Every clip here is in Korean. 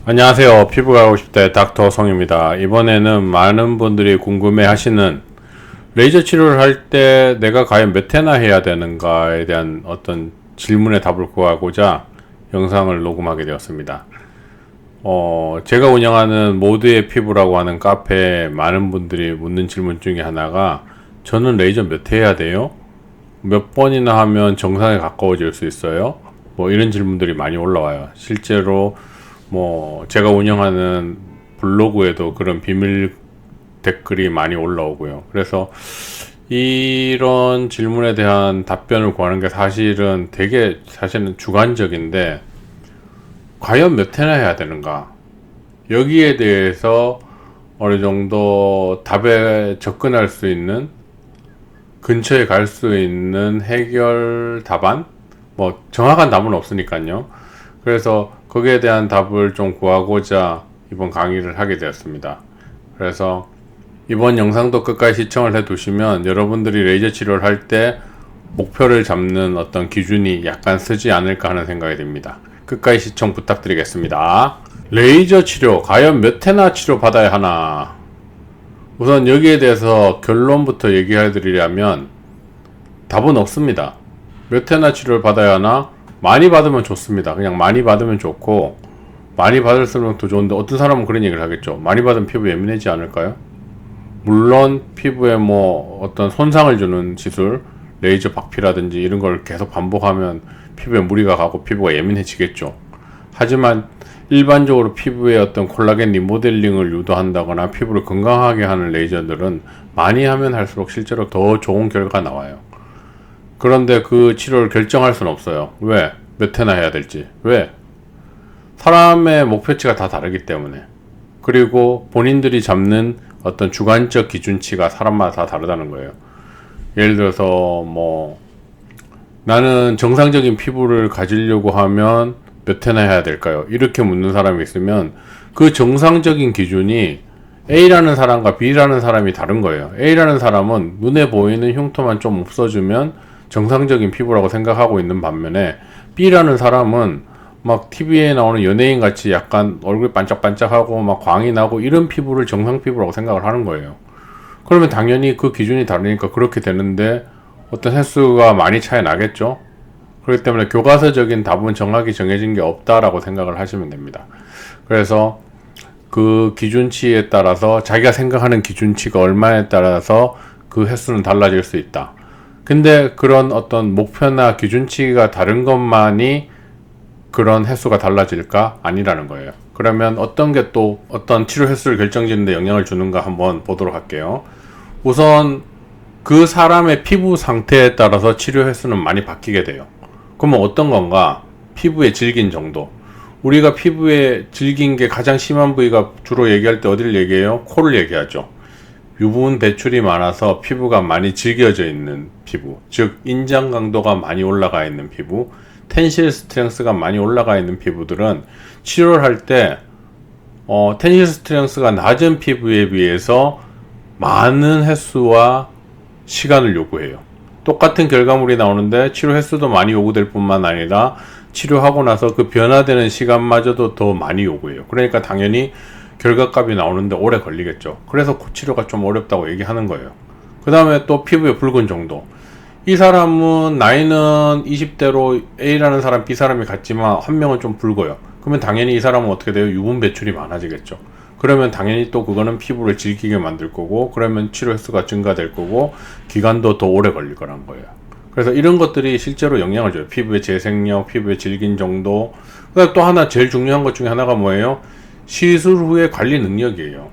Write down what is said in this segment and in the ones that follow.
안녕하세요. 피부가 하고 싶다 닥터 성입니다. 이번에는 많은 분들이 궁금해 하시는 레이저 치료를 할 때 내가 과연 몇 회나 해야 되는가에 대한 어떤 질문에 답을 구하고자 영상을 녹음하게 되었습니다. 제가 운영하는 모두의 피부라고 하는 카페에 많은 분들이 묻는 질문 중에 하나가 저는 레이저 몇 회 해야 돼요? 몇 번이나 하면 정상에 가까워질 수 있어요? 뭐 이런 질문들이 많이 올라와요. 실제로 제가 운영하는 블로그에도 그런 비밀 댓글이 많이 올라오고요. 그래서 이런 질문에 대한 답변을 구하는 게 사실은 사실은 주관적인데, 과연 몇 회나 해야 되는가? 여기에 대해서 어느 정도 답에 접근할 수 있는, 근처에 갈 수 있는 해결 답안? 정확한 답은 없으니까요. 그래서 거기에 대한 답을 좀 구하고자 이번 강의를 하게 되었습니다. 그래서 이번 영상도 끝까지 시청을 해 두시면 여러분들이 레이저 치료를 할 때 목표를 잡는 어떤 기준이 약간 쓰지 않을까 하는 생각이 듭니다. 끝까지 시청 부탁드리겠습니다. 레이저 치료 과연 몇 회나 치료 받아야 하나? 우선 여기에 대해서 결론부터 얘기해 드리려면 답은 없습니다. 몇 회나 치료를 받아야 하나? 많이 받으면 좋습니다. 그냥 많이 받으면 좋고, 많이 받을수록 더 좋은데, 어떤 사람은 그런 얘기를 하겠죠. 많이 받으면 피부 예민해지지 않을까요? 물론 피부에 어떤 손상을 주는 시술, 레이저 박피라든지 이런 걸 계속 반복하면 피부에 무리가 가고 피부가 예민해지겠죠. 하지만 일반적으로 피부에 어떤 콜라겐 리모델링을 유도한다거나 피부를 건강하게 하는 레이저들은 많이 하면 할수록 실제로 더 좋은 결과가 나와요. 그런데 그 치료를 결정할 수는 없어요. 왜? 몇 회나 해야 될지. 왜? 사람의 목표치가 다 다르기 때문에. 그리고 본인들이 잡는 어떤 주관적 기준치가 사람마다 다 다르다는 거예요. 예를 들어서 나는 정상적인 피부를 가지려고 하면 몇 회나 해야 될까요? 이렇게 묻는 사람이 있으면 그 정상적인 기준이 A라는 사람과 B라는 사람이 다른 거예요. A라는 사람은 눈에 보이는 흉터만 좀 없어주면 정상적인 피부라고 생각하고 있는 반면에, B라는 사람은 TV에 나오는 연예인 같이 약간 얼굴 반짝반짝하고 광이 나고 이런 피부를 정상 피부라고 생각을 하는 거예요. 그러면 당연히 그 기준이 다르니까 그렇게 되는데 어떤 횟수가 많이 차이 나겠죠. 그렇기 때문에 교과서적인 답은 정확히 정해진 게 없다라고 생각을 하시면 됩니다. 그래서 그 기준치에 따라서, 자기가 생각하는 기준치가 얼마에 따라서 그 횟수는 달라질 수 있다. 근데 그런 어떤 목표나 기준치가 다른 것만이 그런 횟수가 달라질까? 아니라는 거예요. 그러면 어떤 게 또 어떤 치료 횟수를 결정짓는 데 영향을 주는가 한번 보도록 할게요. 우선 그 사람의 피부 상태에 따라서 치료 횟수는 많이 바뀌게 돼요. 그러면 어떤 건가? 피부의 질긴 정도. 우리가 피부에 질긴 게 가장 심한 부위가 주로 얘기할 때 어디를 얘기해요? 코를 얘기하죠. 유분 배출이 많아서 피부가 많이 질겨져 있는 피부, 즉 인장 강도가 많이 올라가 있는 피부, 텐실 스트렝스가 많이 올라가 있는 피부들은 치료를 할 때 텐실 스트렝스가 낮은 피부에 비해서 많은 횟수와 시간을 요구해요. 똑같은 결과물이 나오는데 치료 횟수도 많이 요구될 뿐만 아니라 치료하고 나서 그 변화되는 시간마저도 더 많이 요구해요. 그러니까 당연히 결과값이 나오는데 오래 걸리겠죠. 그래서 치료가 좀 어렵다고 얘기하는 거예요. 그 다음에 또 피부의 붉은 정도. 이 사람은 나이는 20대로 A라는 사람, B사람이 같지만 한 명은 좀 붉어요. 그러면 당연히 이 사람은 어떻게 돼요? 유분 배출이 많아지겠죠. 그러면 당연히 또 그거는 피부를 질기게 만들 거고, 그러면 치료 횟수가 증가될 거고, 기간도 더 오래 걸릴 거란 거예요. 그래서 이런 것들이 실제로 영향을 줘요. 피부의 재생력, 피부의 질긴 정도. 그다음 또 하나 제일 중요한 것 중에 하나가 뭐예요? 시술 후의 관리 능력이에요.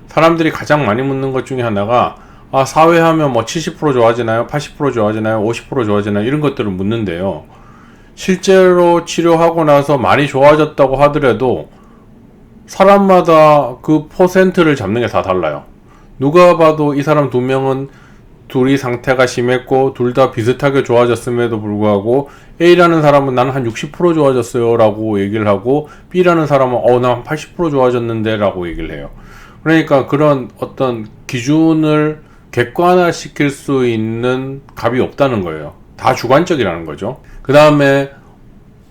사람들이 가장 많이 묻는 것 중에 하나가, 사회하면 70% 좋아지나요? 80% 좋아지나요? 50% 좋아지나요? 이런 것들을 묻는데요. 실제로 치료하고 나서 많이 좋아졌다고 하더라도 사람마다 그 퍼센트를 잡는 게 다 달라요. 누가 봐도 이 사람 두 명은 둘이 상태가 심했고 둘 다 비슷하게 좋아졌음에도 불구하고 A라는 사람은 나는 한 60% 좋아졌어요 라고 얘기를 하고, B라는 사람은 나 한 80% 좋아졌는데 라고 얘기를 해요. 그러니까 그런 어떤 기준을 객관화 시킬 수 있는 값이 없다는 거예요. 다 주관적이라는 거죠. 그 다음에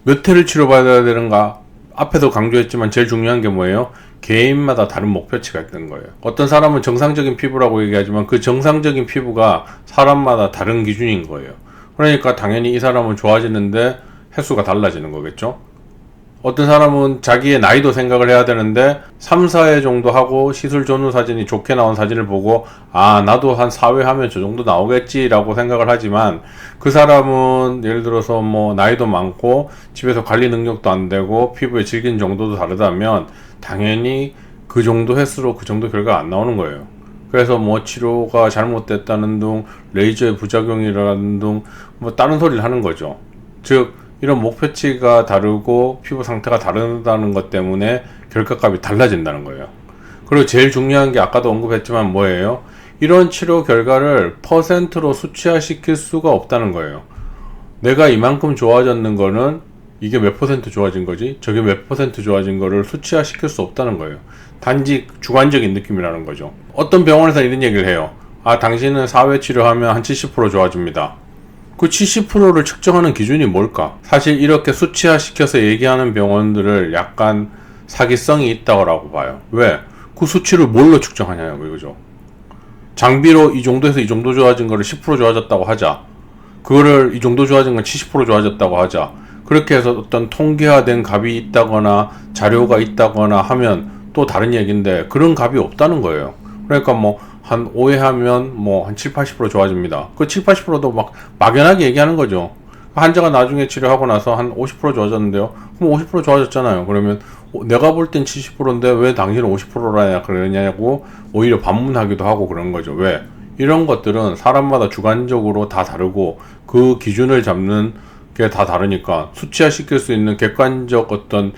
몇 회를 치료받아야 되는가? 앞에도 강조했지만 제일 중요한 게 뭐예요? 개인마다 다른 목표치가 있는 거예요. 어떤 사람은 정상적인 피부라고 얘기하지만 그 정상적인 피부가 사람마다 다른 기준인 거예요. 그러니까 당연히 이 사람은 좋아지는데 횟수가 달라지는 거겠죠. 어떤 사람은 자기의 나이도 생각을 해야 되는데 3, 4회 정도 하고 시술 전후 사진이 좋게 나온 사진을 보고 아 나도 한 4회 하면 저 정도 나오겠지 라고 생각을 하지만 그 사람은 예를 들어서 뭐 나이도 많고 집에서 관리 능력도 안 되고 피부의 질긴 정도도 다르다면 당연히 그 정도 횟수로 그 정도 결과가 안 나오는 거예요. 그래서 뭐 치료가 잘못됐다는 둥 레이저의 부작용이라는 둥 뭐 다른 소리를 하는 거죠. 즉 이런 목표치가 다르고 피부 상태가 다르다는 것 때문에 결과값이 달라진다는 거예요. 그리고 제일 중요한 게 아까도 언급했지만 뭐예요? 이런 치료 결과를 퍼센트로 수치화시킬 수가 없다는 거예요. 내가 이만큼 좋아졌는 거는 이게 몇 퍼센트 좋아진 거지? 저게 몇 퍼센트 좋아진 거를 수치화시킬 수 없다는 거예요. 단지 주관적인 느낌이라는 거죠. 어떤 병원에서 이런 얘기를 해요. 아, 당신은 4회 치료하면 한 70% 좋아집니다. 그 70%를 측정하는 기준이 뭘까? 사실 이렇게 수치화시켜서 얘기하는 병원들을 약간 사기성이 있다고 봐요. 왜? 그 수치를 뭘로 측정하냐고 이거죠. 장비로 이 정도에서 이 정도 좋아진 거를 10% 좋아졌다고 하자. 그거를 이 정도 좋아진 건 70% 좋아졌다고 하자. 그렇게 해서 어떤 통계화된 값이 있다거나 자료가 있다거나 하면 또 다른 얘기인데 그런 값이 없다는 거예요. 그러니까 뭐 한 5회 하면 뭐 한 7, 80% 좋아집니다. 그 7, 80%도 막 막연하게 얘기하는 거죠. 환자가 나중에 치료하고 나서 한 50% 좋아졌는데요. 그럼 50% 좋아졌잖아요. 그러면 내가 볼 땐 70%인데 왜 당신은 50%라 그러냐고 오히려 반문하기도 하고 그런 거죠. 왜? 이런 것들은 사람마다 주관적으로 다 다르고 그 기준을 잡는 게 다 다르니까 수치화시킬 수 있는 객관적 어떤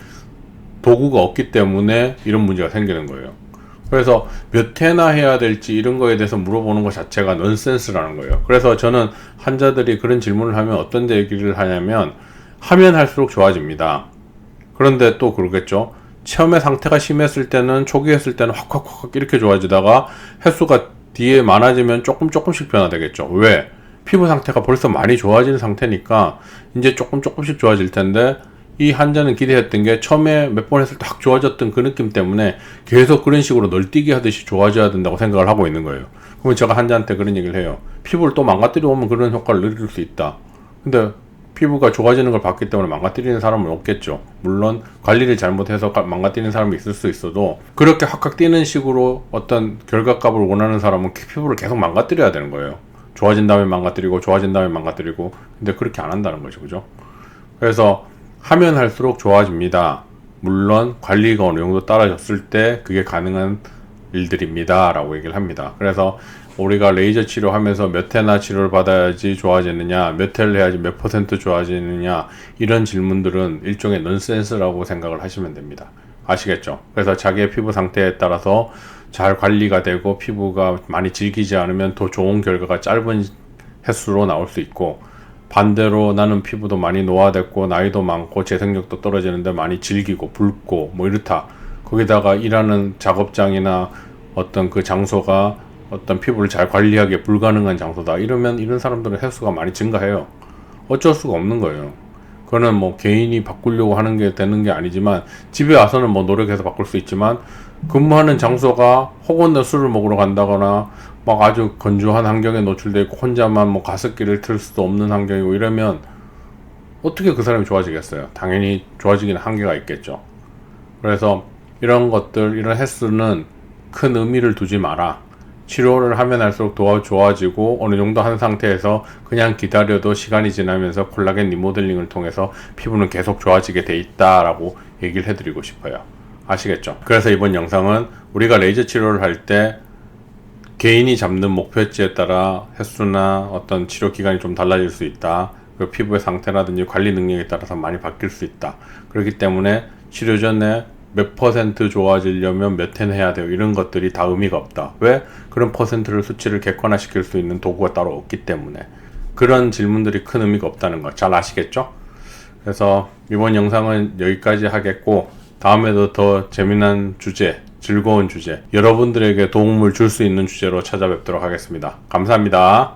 도구가 없기 때문에 이런 문제가 생기는 거예요. 그래서 몇 회나 해야 될지 이런 거에 대해서 물어보는 것 자체가 넌센스라는 거예요. 그래서 저는 환자들이 그런 질문을 하면 어떤 얘기를 하냐면 하면 할수록 좋아집니다. 그런데 또 그러겠죠. 처음에 상태가 심했을 때는 초기에 했을 때는 확 이렇게 좋아지다가 횟수가 뒤에 많아지면 조금씩 변화되겠죠. 왜? 피부 상태가 벌써 많이 좋아진 상태니까 이제 조금씩 좋아질 텐데 이 환자는 기대했던 게 처음에 몇 번 했을 때 확 좋아졌던 그 느낌 때문에 계속 그런 식으로 널뛰기 하듯이 좋아져야 된다고 생각을 하고 있는 거예요. 그러면 제가 환자한테 그런 얘기를 해요. 피부를 또 망가뜨려 오면 그런 효과를 누릴 수 있다. 근데 피부가 좋아지는 걸 봤기 때문에 망가뜨리는 사람은 없겠죠. 물론 관리를 잘못해서 망가뜨리는 사람이 있을 수 있어도 그렇게 확 뛰는 식으로 어떤 결과값을 원하는 사람은 피부를 계속 망가뜨려야 되는 거예요. 좋아진 다음에 망가뜨리고 좋아진 다음에 망가뜨리고 근데 그렇게 안 한다는 거죠. 그죠? 그래서 하면 할수록 좋아집니다. 물론 관리가 어느 정도 따라졌을 때 그게 가능한 일들입니다 라고 얘기를 합니다. 그래서 우리가 레이저 치료하면서 몇 회나 치료를 받아야지 좋아지느냐, 몇 회를 해야지 몇 퍼센트 좋아지느냐 이런 질문들은 일종의 넌센스라고 생각을 하시면 됩니다. 아시겠죠? 그래서 자기의 피부 상태에 따라서 잘 관리가 되고 피부가 많이 질기지 않으면 더 좋은 결과가 짧은 횟수로 나올 수 있고 반대로 나는 피부도 많이 노화됐고 나이도 많고 재생력도 떨어지는데 많이 질기고 붉고 뭐 이렇다. 거기다가 일하는 작업장이나 어떤 그 장소가 어떤 피부를 잘 관리하기에 불가능한 장소다. 이러면 이런 사람들은 횟수가 많이 증가해요. 어쩔 수가 없는 거예요. 그거는 뭐 개인이 바꾸려고 하는 게 되는 게 아니지만 집에 와서는 뭐 노력해서 바꿀 수 있지만 근무하는 장소가 혹은 술을 먹으러 간다거나 막 아주 건조한 환경에 노출되어 있고 혼자만 뭐 가습기를 틀 수도 없는 환경이고 이러면 어떻게 그 사람이 좋아지겠어요? 당연히 좋아지기는 한계가 있겠죠. 그래서 이런 것들, 이런 횟수는 큰 의미를 두지 마라. 치료를 하면 할수록 더 좋아지고 어느 정도 한 상태에서 그냥 기다려도 시간이 지나면서 콜라겐 리모델링을 통해서 피부는 계속 좋아지게 돼 있다라고 얘기를 해드리고 싶어요. 아시겠죠? 그래서 이번 영상은 우리가 레이저 치료를 할 때 개인이 잡는 목표치에 따라 횟수나 어떤 치료 기간이 좀 달라질 수 있다. 그리고 피부의 상태라든지 관리 능력에 따라서 많이 바뀔 수 있다. 그렇기 때문에 치료 전에 몇 퍼센트 좋아지려면 몇 회는 해야 돼요. 이런 것들이 다 의미가 없다. 왜? 그런 퍼센트를 수치를 객관화시킬 수 있는 도구가 따로 없기 때문에. 그런 질문들이 큰 의미가 없다는 거 잘 아시겠죠? 그래서 이번 영상은 여기까지 하겠고 다음에도 더 재미난 주제, 즐거운 주제, 여러분들에게 도움을 줄 수 있는 주제로 찾아뵙도록 하겠습니다. 감사합니다.